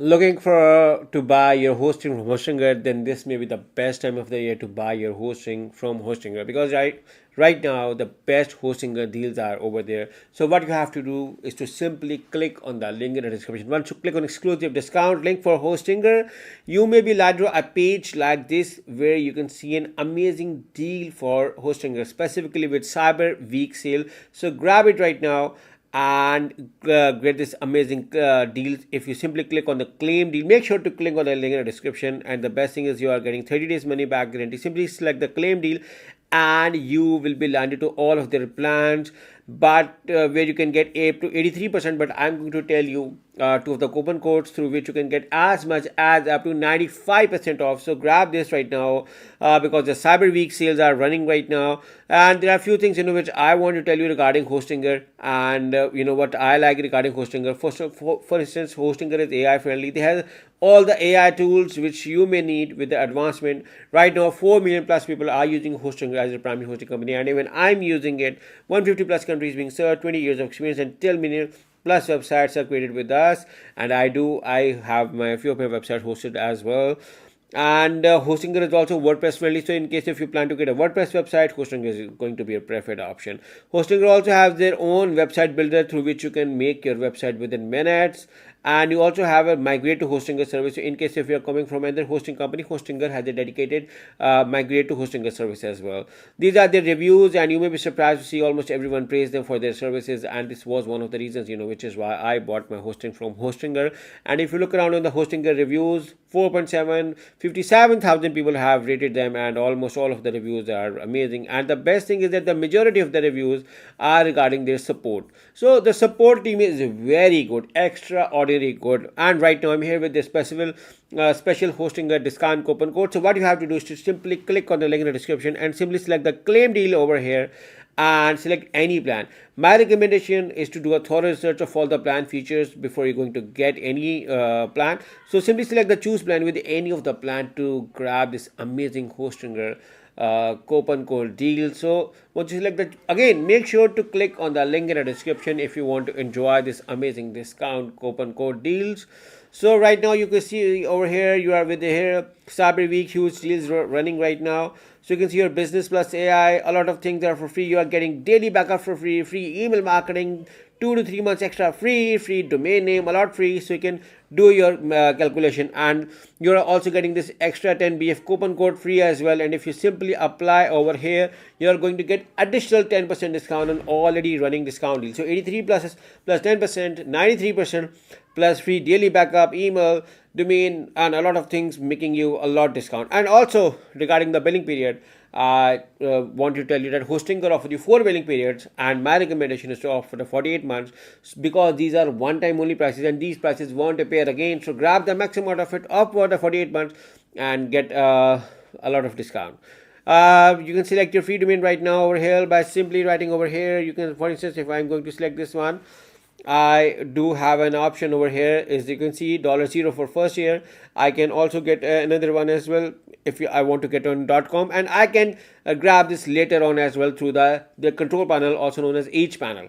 Looking for to buy your hosting from Hostinger, then this may be the best time of the year to buy your hosting from Hostinger, because right now the best Hostinger deals are over there. So what you have to do is to simply click on the link in the description. Once you click on exclusive discount link for Hostinger, you may be led to a page like this where you can see an amazing deal for Hostinger, specifically with Cyber Week sale. So grab it right now and get this amazing deal. If you simply click on the claim deal, make sure to click on the link in the description, and the best thing is you are getting 30 days money back guarantee. Simply select the claim deal and you will be landed to all of their plans, but where you can get up to 83%. But I'm going to tell you two of the coupon codes through which you can get as much as up to 95% off. So grab this right now because the Cyber Week sales are running right now, and there are a few things which I want to tell you regarding Hostinger, and what I like regarding Hostinger. For instance, Hostinger is AI friendly. They have all the AI tools which you may need with the advancement. Right now 4 million plus people are using Hostinger as a primary hosting company, and even I'm using it. 150 plus countries being served, 20 years of experience, and 10 million plus websites are created with us. And I have a few of my websites hosted as well. And Hostinger is also WordPress friendly, so in case if you plan to get a WordPress website, Hostinger is going to be a preferred option. Hostinger also has their own website builder through which you can make your website within minutes, and you also have a migrate to Hostinger service. So in case if you are coming from another hosting company, Hostinger has a dedicated migrate to Hostinger service as well. These are their reviews, and you may be surprised to see almost everyone praise them for their services, and this was one of the reasons which is why I bought my hosting from Hostinger. And if you look around on the Hostinger reviews, 4.7 57,000 people have rated them, and almost all of the reviews are amazing. And the best thing is that the majority of the reviews are regarding their support. So the support team is very good, extraordinary good. And right now I'm here with the special Hostinger discount coupon code. So what you have to do is to simply click on the link in the description and simply select the claim deal over here and select any plan. My recommendation is to do a thorough research of all the plan features before you're going to get any plan. So simply select the choose plan with any of the plan to grab this amazing Hostinger coupon code deal. So once you select that, again make sure to click on the link in the description if you want to enjoy this amazing discount coupon code deals. So right now you can see over here you are with the here Cyber Week huge deals running right now. So you can see your business plus AI, a lot of things are for free. You are getting daily backup for free, free email marketing, 2 to 3 months extra free domain name, a lot free, so you can do your calculation. And you're also getting this extra 10 BF coupon code free as well. And if you simply apply over here, you're going to get additional 10% discount on already running discount deal. So 83 plus 10%, 93% plus free daily backup, email, domain, and a lot of things, making you a lot discount. And also regarding the billing period, I want to tell you that Hostinger offers you 4 billing periods, and my recommendation is to offer the 48 months because these are one-time only prices, and these prices won't appear again. So grab the maximum out of it up for the 48 months and get a lot of discount. You can select your free domain right now over here by simply writing over here. You can, for instance, if I'm going to select this one, I do have an option over here. As you can see, $0 for first year. I can also get another one as well if I want to get on .com, and I can grab this later on as well through the control panel, also known as H panel.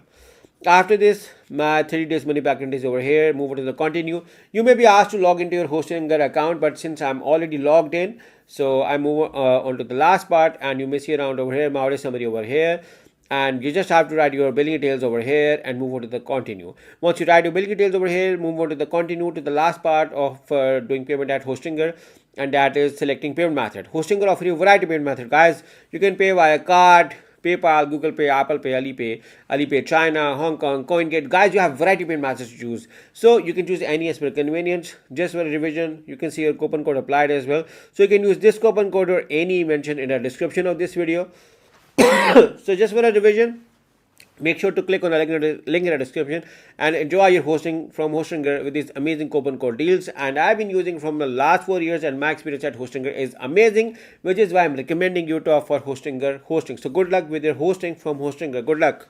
After this, my 30 days money back guarantee is over here. Move on to the continue. You may be asked to log into your Hostinger account, but since I'm already logged in, so I move on to the last part, and you may see around over here my order summary over here. And you just have to write your billing details over here and move on to the continue. Once you write your billing details over here, move on to the continue to the last part of doing payment at Hostinger, and that is selecting payment method. Hostinger offers you a variety of payment method, guys. You can pay via card, PayPal, Google Pay, Apple Pay, Alipay, China, Hong Kong, CoinGate. Guys, you have variety of payment methods to choose. So you can choose any as per convenience. Just for a revision, you can see your coupon code applied as well. So you can use this coupon code or any mentioned in the description of this video. So just for a revision, make sure to click on the link in the description and enjoy your hosting from Hostinger with these amazing coupon code deals. And I've been using from the last 4 years, and my experience at Hostinger is amazing, which is why I'm recommending you to offer Hostinger hosting. So good luck with your hosting from Hostinger. Good luck.